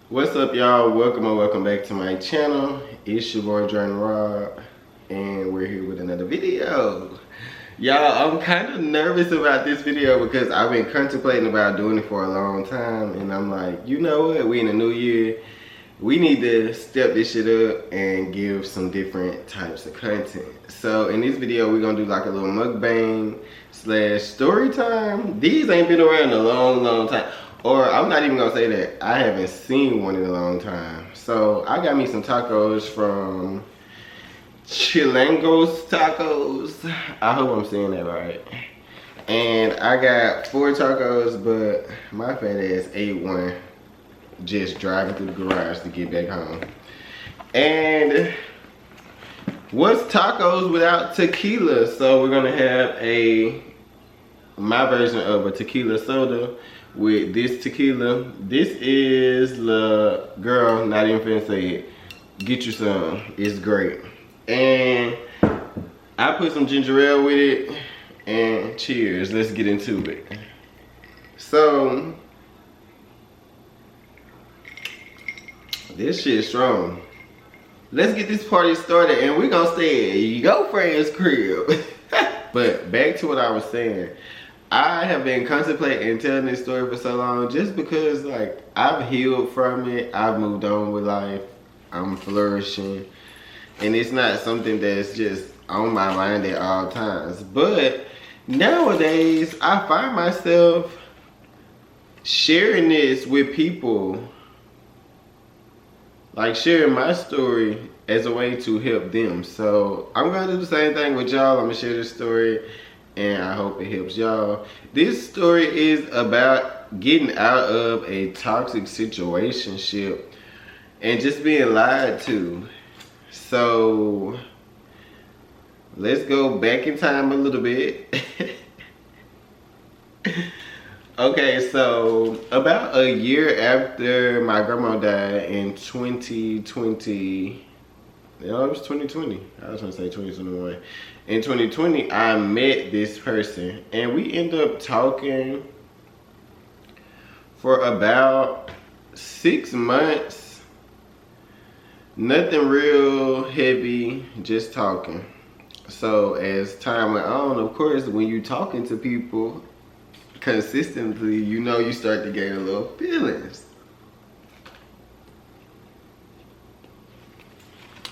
What's up, y'all? Welcome or welcome back to my channel. It's your boy JRDNROB, and we're here with another video. Y'all, I'm kind of nervous about this video because I've been contemplating about doing it for a long time, and I'm like, you know what? We in the new year. We need to step this shit up and give some different types of content. So in this video, we're gonna do like a little mukbang slash story time. These ain't been around a long time. Or I'm not even gonna say that. I haven't seen one in a long time. So I got me some tacos from Chilangos Tacos. I hope I'm saying that right. And I got 4 tacos, but my fat ass ate one just driving through the garage to get back home. And what's tacos without tequila? So we're gonna have my version of a tequila soda with this tequila. This is the girl, not even finna say it. Get you some, it's great. And I put some ginger ale with it, and cheers, let's get into it. So, this shit strong. Let's get this party started, and we're gonna stay at your friend's crib. But back to what I was saying. I have been contemplating telling this story for so long just because like I've healed from it. I've moved on with life. I'm flourishing. And it's not something that's just on my mind at all times. But nowadays I find myself sharing this with people. Like sharing my story as a way to help them. So I'm gonna do the same thing with y'all. I'm gonna share this story and I hope it helps y'all. This story is about getting out of a toxic situationship and just being lied to. So let's go back in time a little bit. Okay, so about a year after my grandma died in 2020, no, it was 2020. I was gonna say 2021. In 2020, I met this person and we ended up talking for about 6 months. Nothing real heavy, just talking. So as time went on, of course, when you talking to people consistently, you know you start to gain a little feelings.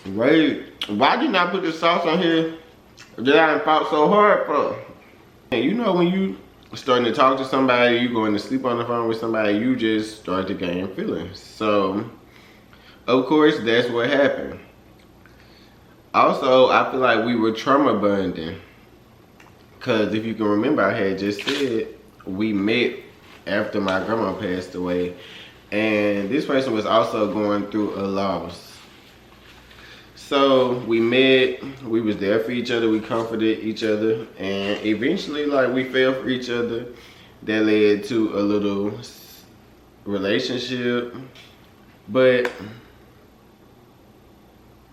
Wait, why did not put the sauce on here that I fought so hard for? And you know when you starting to talk to somebody, you going to sleep on the phone with somebody, you just start to gain feelings. So, of course, that's what happened. Also, I feel like we were trauma bonding. Because if you can remember, I had just said we met after my grandma passed away. And this person was also going through a loss. So we met, we was there for each other, we comforted each other, and eventually like we fell for each other. That led to a little relationship. But,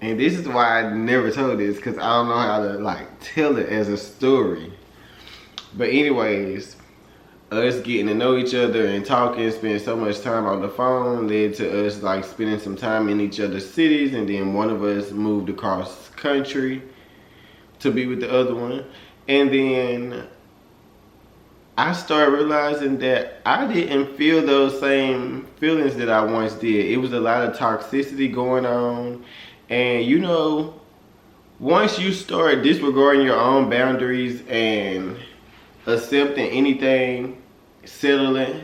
and this is why I never told this, because I don't know how to like tell it as a story. But anyways, us getting to know each other and talking, spending so much time on the phone led to us like spending some time in each other's cities, and then one of us moved across country to be with the other one. And then I started realizing that I didn't feel those same feelings that I once did. It was a lot of toxicity going on. And you know, once you start disregarding your own boundaries and accepting anything, settling,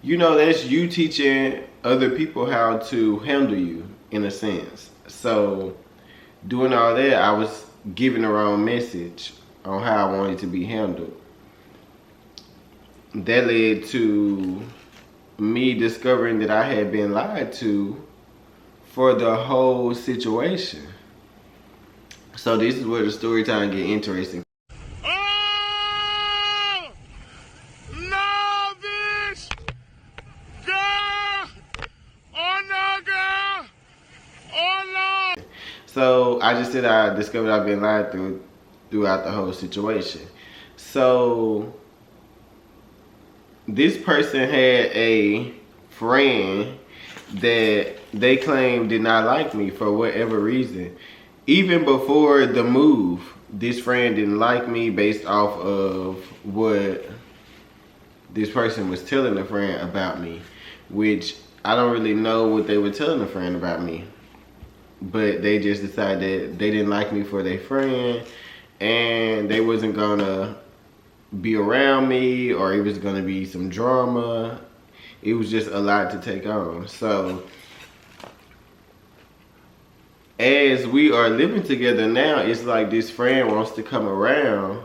you know, that's you teaching other people how to handle you in a sense. So doing all that, I was giving the wrong message on how I wanted to be handled. That led to me discovering that I had been lied to for the whole situation. So this is where the story time get interesting. So I just said I discovered I've been lied throughout the whole situation. So this person had a friend that they claim did not like me for whatever reason. Even before the move, this friend didn't like me based off of what this person was telling a friend about me, which I don't really know what they were telling a friend about me. But they just decided that they didn't like me for their friend and they wasn't gonna be around me, or it was gonna be some drama. It was just a lot to take on. So as we are living together now, it's like this friend wants to come around,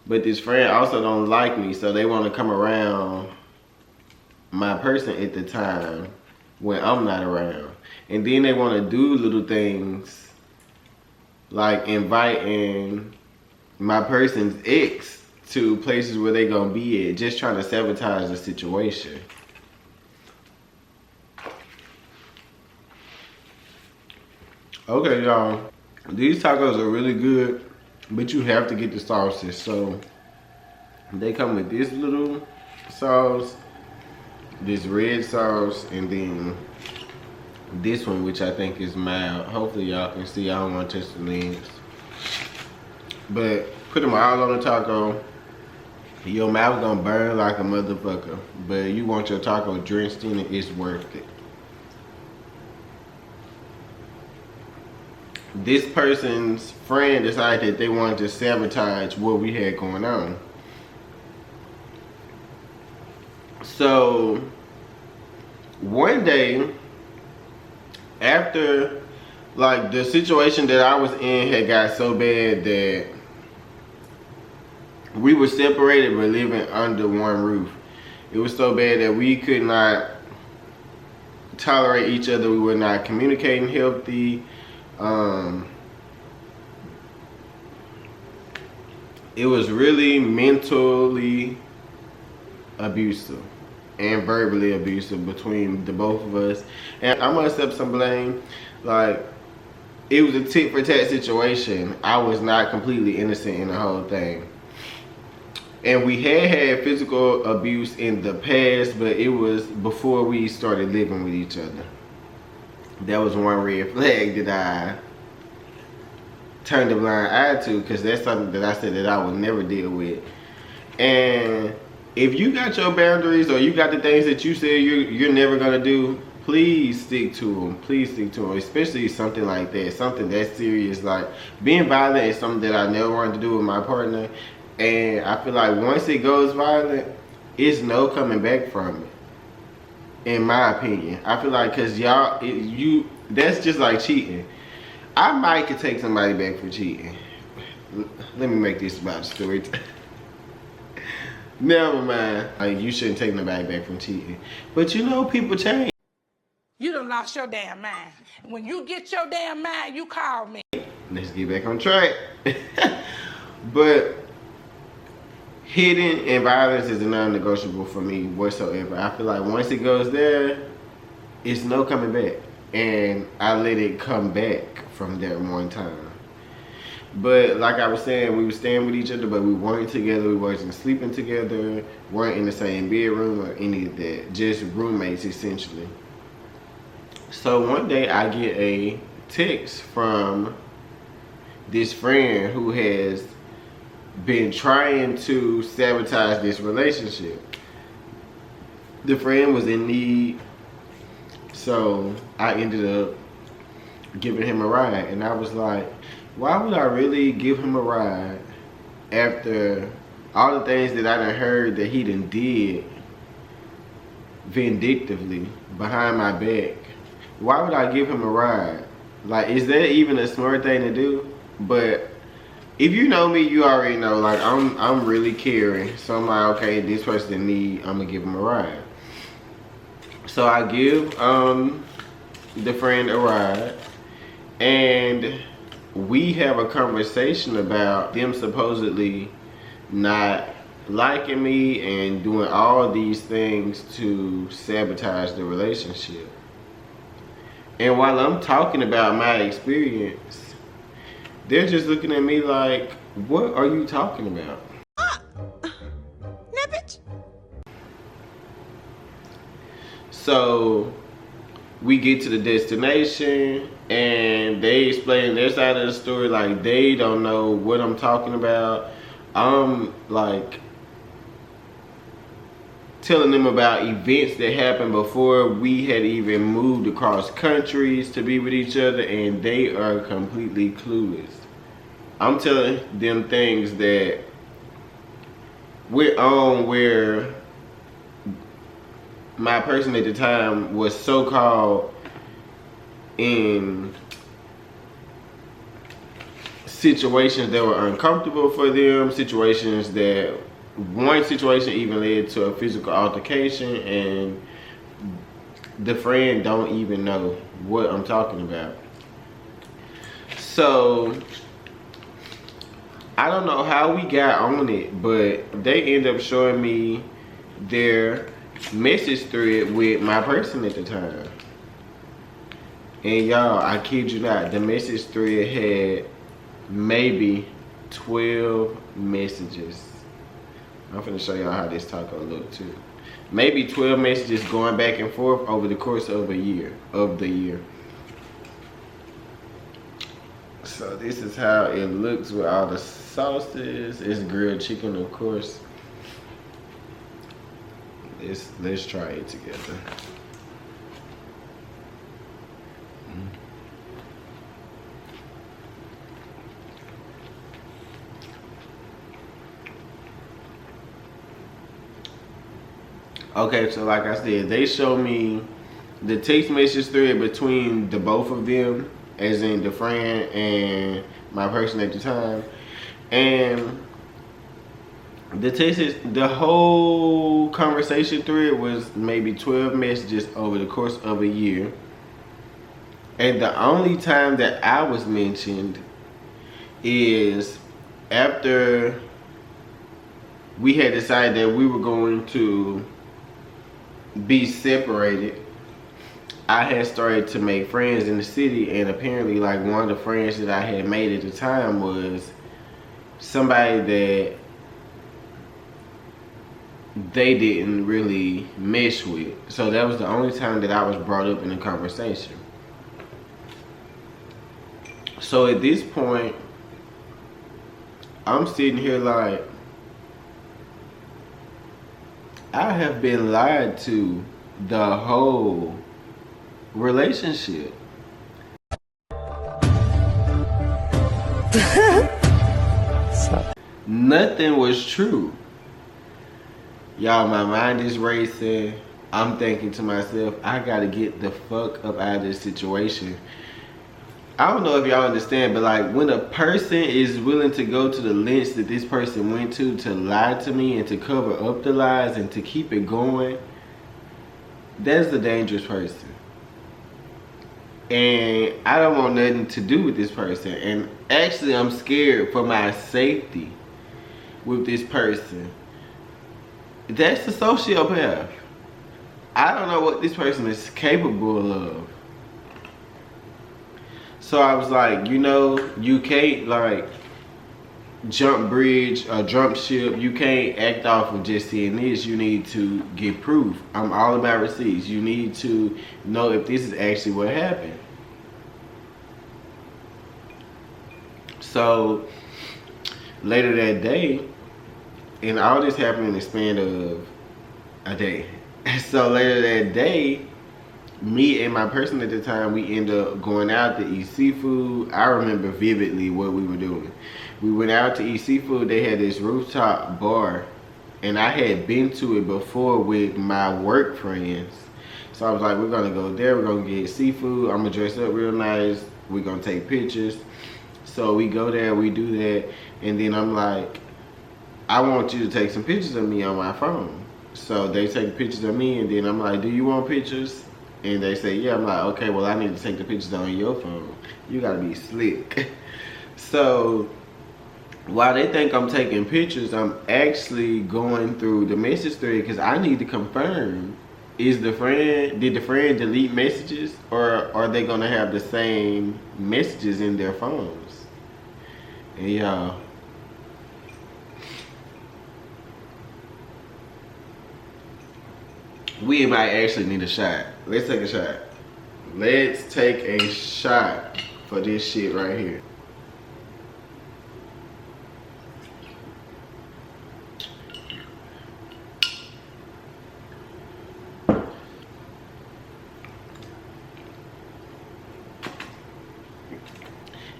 but this friend also don't like me, so they want to come around my person at the time when I'm not around. And then they want to do little things like inviting my person's ex to places where they gonna be at, just trying to sabotage the situation. Okay, y'all, these tacos are really good, but you have to get the sauces. So they come with this little sauce, this red sauce, and then this one, which I think is mild. Hopefully y'all can see. I don't want to touch the lens, but put them all on the taco. Your mouth gonna burn like a motherfucker, but you want your taco drenched in it, it's worth it. This person's friend decided that they wanted to sabotage what we had going on. So one day, after like the situation that I was in had got so bad that we were separated but living under one roof. It was so bad that we could not tolerate each other. We were not communicating healthy. It was really mentally abusive and verbally abusive between the both of us. And I'm gonna accept some blame. Like, it was a tit for tat situation. I was not completely innocent in the whole thing. And we had physical abuse in the past, but it was before we started living with each other. That was one red flag that I turned a blind eye to, because that's something that I said that I would never deal with. And if you got your boundaries, or you got the things that you said you're never gonna do, please stick to them. Please stick to them, especially something like that, something that serious. Like, being violent is something that I never wanted to do with my partner, and I feel like once it goes violent, it's no coming back from it. In my opinion, I feel like, cause y'all, that's just like cheating. I might could take somebody back for cheating. Let me make this about a story. Never mind. Like, you shouldn't take nobody back from cheating. But you know, people change. You done lost your damn mind. When you get your damn mind, you call me. Let's get back on track. But hitting and violence is a non-negotiable for me whatsoever. I feel like once it goes there, it's no coming back. And I let it come back from there one time. But like I was saying, we were staying with each other, but we weren't together. We wasn't sleeping together, weren't in the same bedroom or any of that. Just roommates, essentially. So one day I get a text from this friend who has been trying to sabotage this relationship. The friend was in need, so I ended up giving him a ride. And I was like, why would I really give him a ride after all the things that I done heard that he done did vindictively behind my back? Why would I give him a ride? Like, is that even a smart thing to do? But if you know me, you already know, like, I'm really caring. So I'm like, okay, this person in need, I'm gonna give him a ride. So I give the friend a ride, and we have a conversation about them supposedly not liking me and doing all these things to sabotage the relationship. And while I'm talking about my experience, they're just looking at me like, what are you talking about? Nibbit. So we get to the destination and they explain their side of the story. Like, they don't know what I'm talking about. I'm like telling them about events that happened before we had even moved across countries to be with each other, and they are completely clueless. I'm telling them things that we're on where my person at the time was so-called in situations that were uncomfortable for them, situations that one situation even led to a physical altercation, and the friend don't even know what I'm talking about. So I don't know how we got on it, but they end up showing me their message thread with my person at the time. And y'all, I kid you not, the message thread had maybe 12 messages. I'm finna show y'all how this taco look too. Maybe 12 messages going back and forth over the course of the year. So this is how it looks with all the sauces. It's grilled chicken, of course. Let's try it together. Okay, so like I said, they show me the text message thread between the both of them, as in the friend and my person at the time. And the whole conversation thread was maybe 12 messages over the course of a year. And the only time that I was mentioned is after we had decided that we were going to be separated. I had started to make friends in the city, and apparently like one of the friends that I had made at the time was somebody that they didn't really mesh with. So that was the only time that I was brought up in the conversation. So at this point, I'm sitting here like, I have been lied to the whole relationship. Nothing was true. Y'all, my mind is racing. I'm thinking to myself, I gotta get the fuck up out of this situation. I don't know if y'all understand, but like when a person is willing to go to the lengths that this person went to lie to me and to cover up the lies and to keep it going, that's a dangerous person. And I don't want nothing to do with this person. And actually I'm scared for my safety with this person. That's a sociopath. I don't know what this person is capable of. So I was like, you know, you can't like jump bridge or jump ship. You can't act off of just seeing this. You need to get proof. I'm all about receipts. You need to know if this is actually what happened. So later that day, and all this happened in the span of a day. So later that day, me and my person at the time, we ended up going out to eat seafood. I remember vividly what we were doing. We went out to eat seafood. They had this rooftop bar, and I had been to it before with my work friends. So I was like, we're gonna go there, we're gonna get seafood, I'm gonna dress up real nice, we're gonna take pictures. So we go there, we do that, and then I'm like, I want you to take some pictures of me on my phone. So they take pictures of me, and then I'm like, do you want pictures? And they say, yeah. I'm like, okay, well, I need to take the pictures on your phone. You gotta be slick. So while they think I'm taking pictures, I'm actually going through the message thread because I need to confirm, did the friend delete messages, or are they gonna have the same messages in their phones? And y'all, we might actually need a shot. Let's take a shot. Let's take a shot for this shit right here.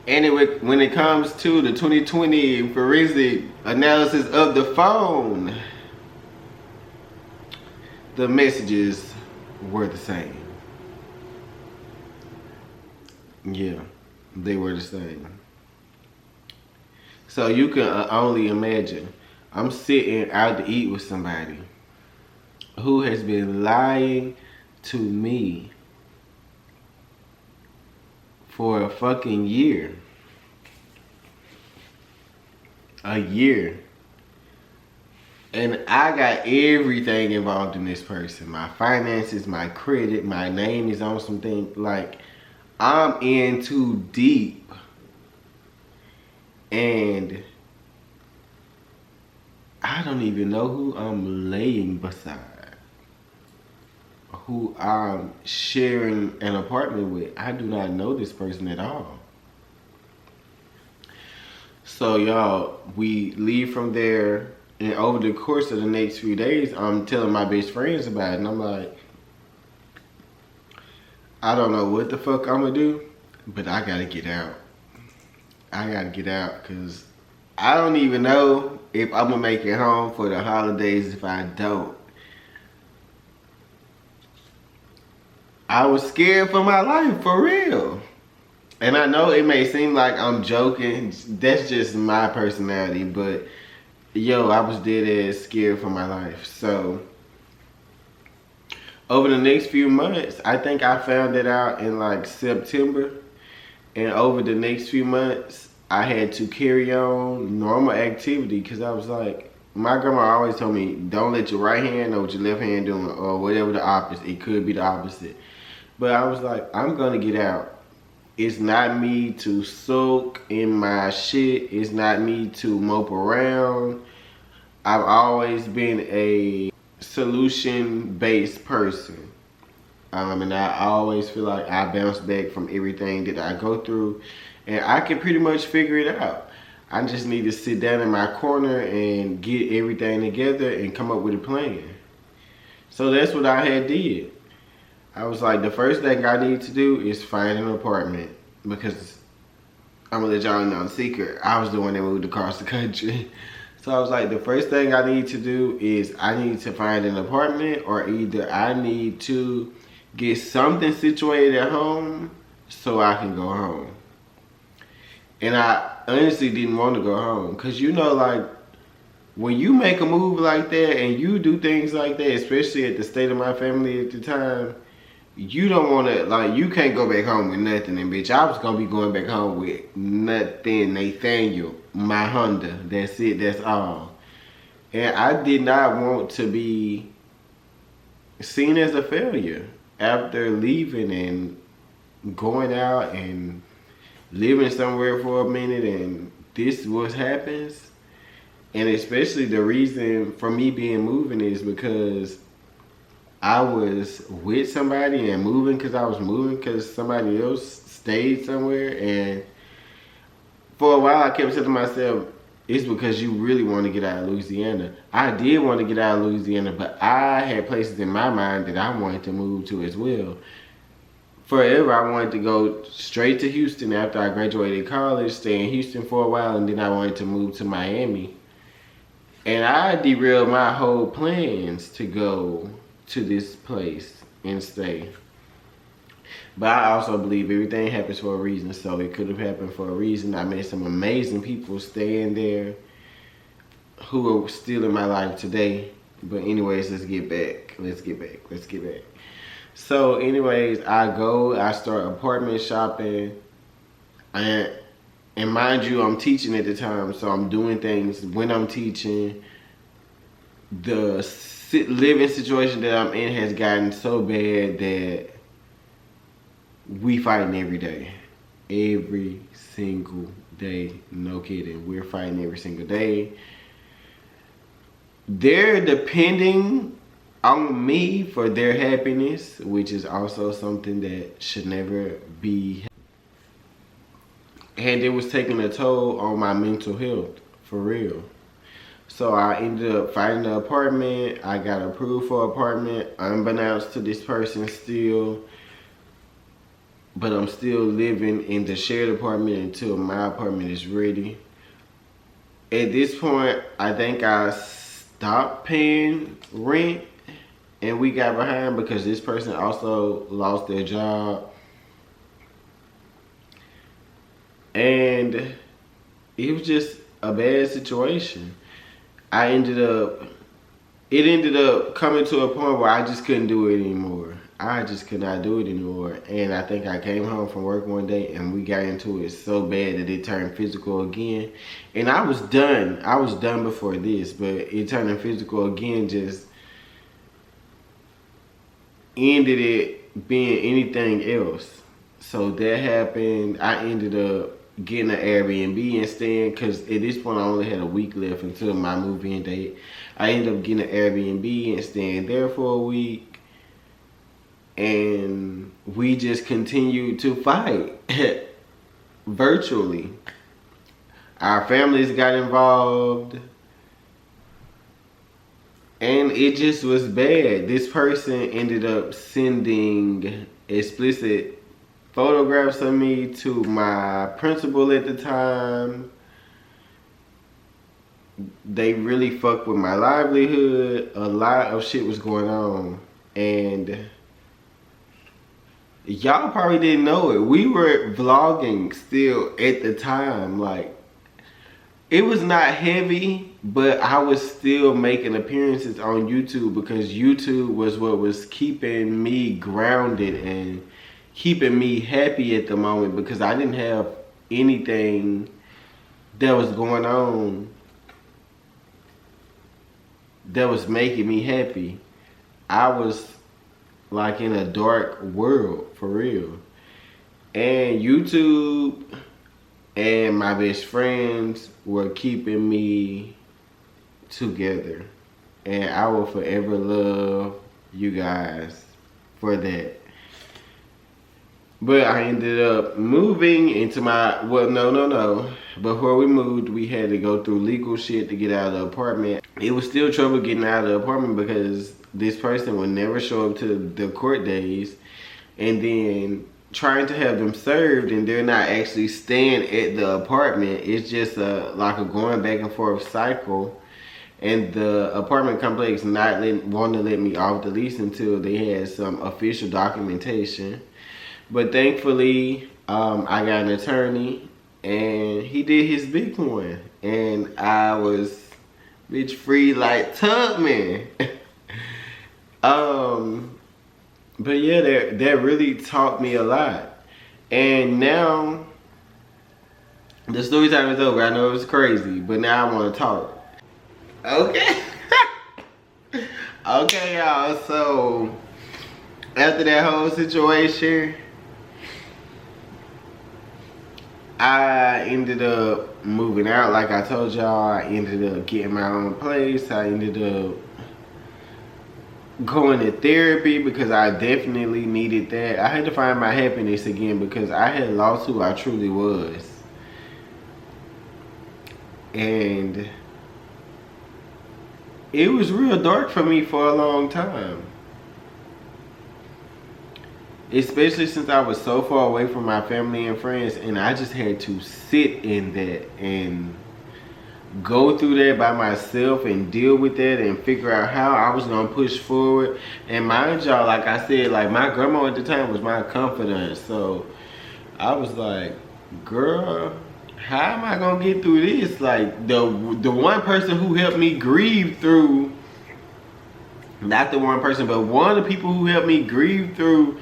Anyway, when it comes to the 2020 forensic analysis of the phone, the messages were the same. Yeah, they were the same. So you can only imagine, I'm sitting out to eat with somebody who has been lying to me for a fucking year. A year. And I got everything involved in this person. My finances, my credit, my name is on some things. Like, I'm in too deep. And I don't even know who I'm laying beside. Who I'm sharing an apartment with. I do not know this person at all. So y'all, we leave from there, and over the course of the next few days, I'm telling my best friends about it, and I'm like, I don't know what the fuck I'm gonna do, but I gotta get out. I gotta get out, cause I don't even know if I'm gonna make it home for the holidays if I don't. I was scared for my life, for real. And I know it may seem like I'm joking. That's just my personality. But, yo, I was dead ass scared for my life. So, over the next few months, I think I found it out in like September. And over the next few months, I had to carry on normal activity. Because I was like, my grandma always told me, don't let your right hand know what your left hand doing. Or whatever the opposite. It could be the opposite. But I was like, I'm going to get out. It's not me to soak in my shit. It's not me to mope around. I've always been a solution-based person. And I always feel like I bounce back from everything that I go through. And I can pretty much figure it out. I just need to sit down in my corner and get everything together and come up with a plan. So that's what I had did. I was like, the first thing I need to do is find an apartment, because I'm gonna let y'all know the secret. I was the one that moved across the country. So I was like, the first thing I need to do is I need to find an apartment, or either I need to get something situated at home so I can go home. And I honestly didn't want to go home, because you know, like, when you make a move like that and you do things like that, especially at the state of my family at the time, you don't want to, like, you can't go back home with nothing. And bitch, I was going to be going back home with nothing. Nathaniel, my Honda, that's it, that's all. And I did not want to be seen as a failure after leaving and going out and living somewhere for a minute, and this what happens. And especially the reason for me being moving is because I was with somebody and moving because I was moving because somebody else stayed somewhere. And for a while I kept saying to myself, it's because you really want to get out of Louisiana. I did want to get out of Louisiana, but I had places in my mind that I wanted to move to as well. Forever I wanted to go straight to Houston after I graduated college, stay in Houston for a while, and then I wanted to move to Miami. And I derailed my whole plans to go to this place and stay. But I also believe everything happens for a reason, so it could have happened for a reason. I met some amazing people staying there who are still in my life today. But anyways, let's get back. So anyways, I start apartment shopping. And mind you, I'm teaching at the time, so I'm doing things when I'm teaching. The living situation that I'm in has gotten so bad that we fighting every day. Every single day. No kidding. We're fighting every single day. They're depending on me for their happiness, which is also something that should never be. And it was taking a toll on my mental health, for real. So I ended up finding an apartment. I got approved for an apartment, unbeknownst to this person still. But I'm still living in the shared apartment until my apartment is ready. At this point, I think I stopped paying rent and we got behind because this person also lost their job. And it was just a bad situation. It ended up coming to a point where I just couldn't do it anymore. I just could not do it anymore. And I think I came home from work one day and we got into it so bad that it turned physical again. And I was done. I was done before this, but it turning physical again just ended it being anything else. So that happened. I ended up getting an Airbnb and staying, because at this point I only had a week left until my move-in date. I ended up getting an Airbnb and staying there for a week. And we just continued to fight virtually. Our families got involved. And it just was bad. This person ended up sending explicit photographs of me to my principal at the time. They really fucked with my livelihood. A lot of shit was going on. And y'all probably didn't know it. We were vlogging still at the time. Like, it was not heavy, but I was still making appearances on YouTube because YouTube was what was keeping me grounded and keeping me happy at the moment, because I didn't have anything that was going on that was making me happy. I was like in a dark world, for real. And YouTube and my best friends were keeping me together. And I will forever love you guys for that. But I ended up moving into my, well, no. Before we moved, we had to go through legal shit to get out of the apartment. It was still trouble getting out of the apartment because this person would never show up to the court days, and then trying to have them served and they're not actually staying at the apartment. It's just like a going back and forth cycle. And the apartment complex not wanting to let me off the lease until they had some official documentation. But thankfully, I got an attorney and he did his big one. And I was bitch free like Tubman. But yeah, that really taught me a lot. And now, the story time is over. I know it was crazy, but now I want to talk. Okay. Okay, y'all. So, after that whole situation, I ended up moving out. Like I told y'all, I ended up getting my own place. I ended up going to therapy because I definitely needed that. I had to find my happiness again because I had lost who I truly was. And it was real dark for me for a long time. Especially since I was so far away from my family and friends, and I just had to sit in that and go through that by myself and deal with that and figure out how I was gonna push forward. And mind y'all, like I said, like my grandma at the time was my confidant. So I was like, girl, how am I gonna get through this? Like the one person who helped me grieve through, not the one person, but one of the people who helped me grieve through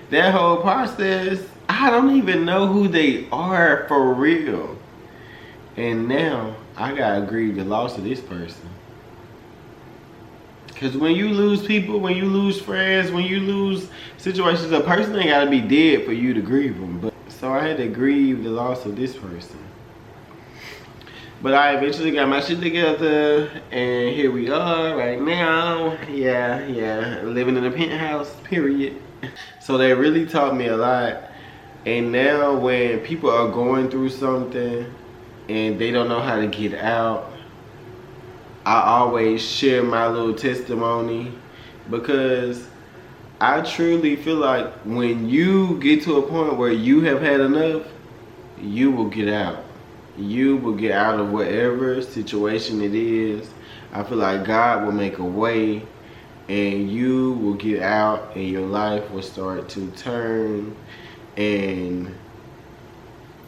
that whole process, I don't even know who they are for real. And now I gotta grieve the loss of this person. Cause when you lose people, when you lose friends, when you lose situations, a person ain't gotta be dead for you to grieve them. But so I had to grieve the loss of this person. But I eventually got my shit together, and here we are right now. Yeah, living in a penthouse, period. So they really taught me a lot. And now when people are going through something and they don't know how to get out, I always share my little testimony, because I truly feel like when you get to a point where you have had enough, you will get out. You will get out of whatever situation it is. I feel like God will make a way, and you will get out, and your life will start to turn and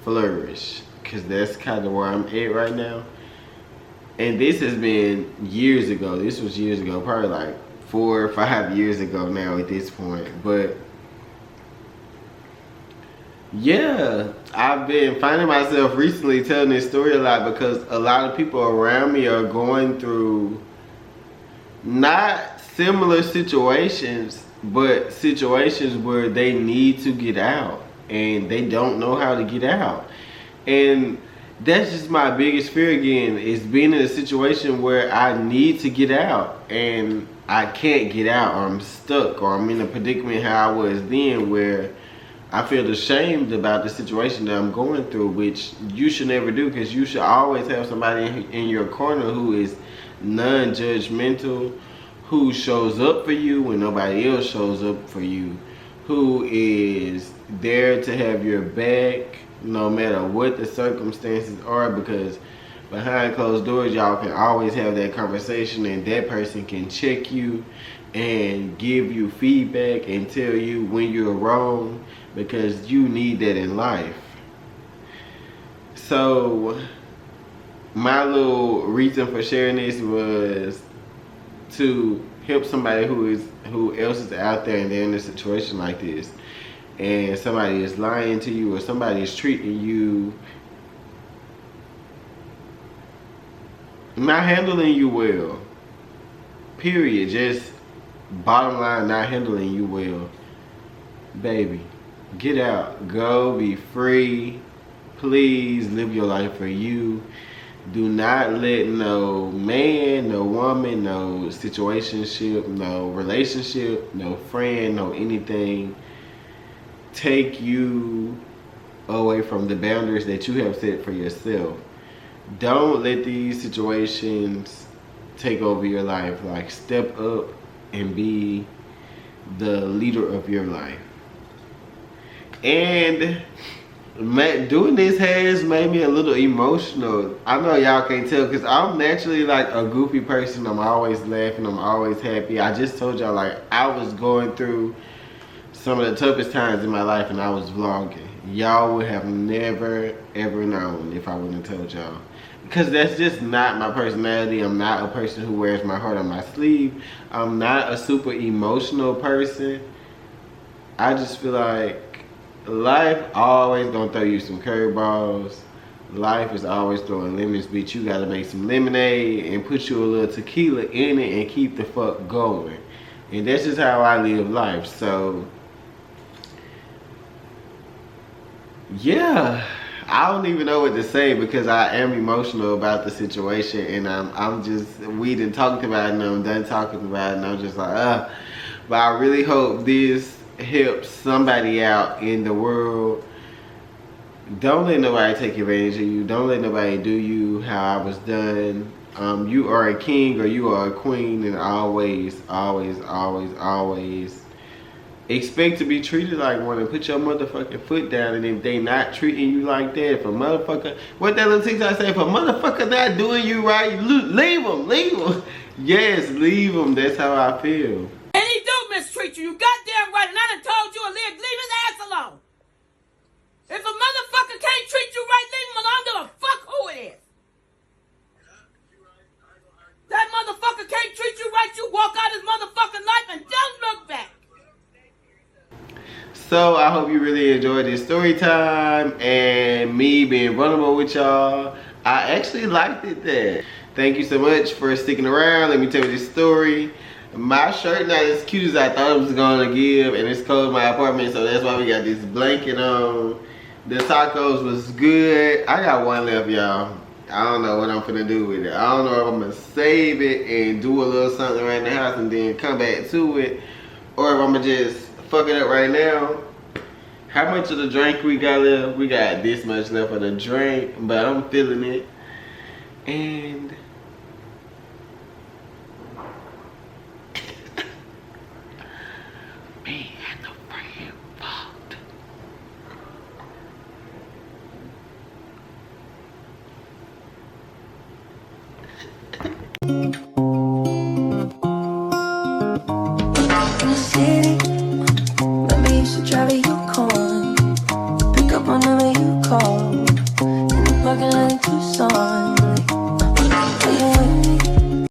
flourish, because that's kind of where I'm at right now. And this has been years ago. This was years ago, probably like 4 or 5 years ago now at this point. But yeah, I've been finding myself recently telling this story a lot, because a lot of people around me are going through not similar situations, but situations where they need to get out and they don't know how to get out. And that's just my biggest fear again, is being in a situation where I need to get out and I can't get out, or I'm stuck, or I'm in a predicament how I was then, where I feel ashamed about the situation that I'm going through, which you should never do, because you should always have somebody in your corner who is non-judgmental, who shows up for you when nobody else shows up for you, who is there to have your back no matter what the circumstances are, because behind closed doors y'all can always have that conversation, and that person can check you and give you feedback and tell you when you're wrong, because you need that in life. So my little reason for sharing this was to help somebody who else is out there and they're in a situation like this, and somebody is lying to you, or somebody is treating you, not handling you well, period. Just bottom line, not handling you well. Baby, get out, go be free. Please live your life for you. Do not let no man, no woman, no situationship, no relationship, no friend, no anything take you away from the boundaries that you have set for yourself. Don't let these situations take over your life. Like, step up and be the leader of your life. And doing this has made me a little emotional. I know y'all can't tell, because I'm naturally like a goofy person. I'm always laughing, I'm always happy. I just told y'all, like, I was going through some of the toughest times in my life and I was vlogging. Y'all would have never ever known if I wouldn't have told y'all, because that's just not my personality. I'm not a person who wears my heart on my sleeve. I'm not a super emotional person. I just feel like life always gonna throw you some curveballs. Life is always throwing lemons, bitch. You gotta make some lemonade and put you a little tequila in it and keep the fuck going. And that's just how I live life. So yeah, I don't even know what to say, because I am emotional about the situation, and I'm just, we done talked about it and I'm done talking about it, and I'm just like, But I really hope this helps somebody out in the world. Don't let nobody take advantage of you. Don't let nobody do you how I was done. You are a king or you are a queen, and always, always, always, always expect to be treated like one, and put your motherfucking foot down. And if they not treating you like that, if a motherfucker, what that little TikTok say, if a motherfucker not doing you right, leave them, leave them. Yes, leave them. That's how I feel. And he do mistreat you. You goddamn right. And I done told you, leave his ass alone. If a motherfucker can't treat you right, leave him alone. Give a fuck who it is. That motherfucker can't treat you right. You walk out his motherfucking life and don't look back. So I hope you really enjoyed this story time and me being vulnerable with y'all. I actually liked it there. Thank you so much for sticking around. Let me tell you this story. My shirt not as cute as I thought it was gonna give, and it's cold in my apartment, so that's why we got this blanket on. The tacos was good. I got one left, y'all. I don't know what I'm finna do with it. I don't know if I'm gonna save it and do a little something around the house and then come back to it, or if I'm gonna just fuck it up right now. How much of the drink we got left? We got this much left of the drink, but I'm feeling it. And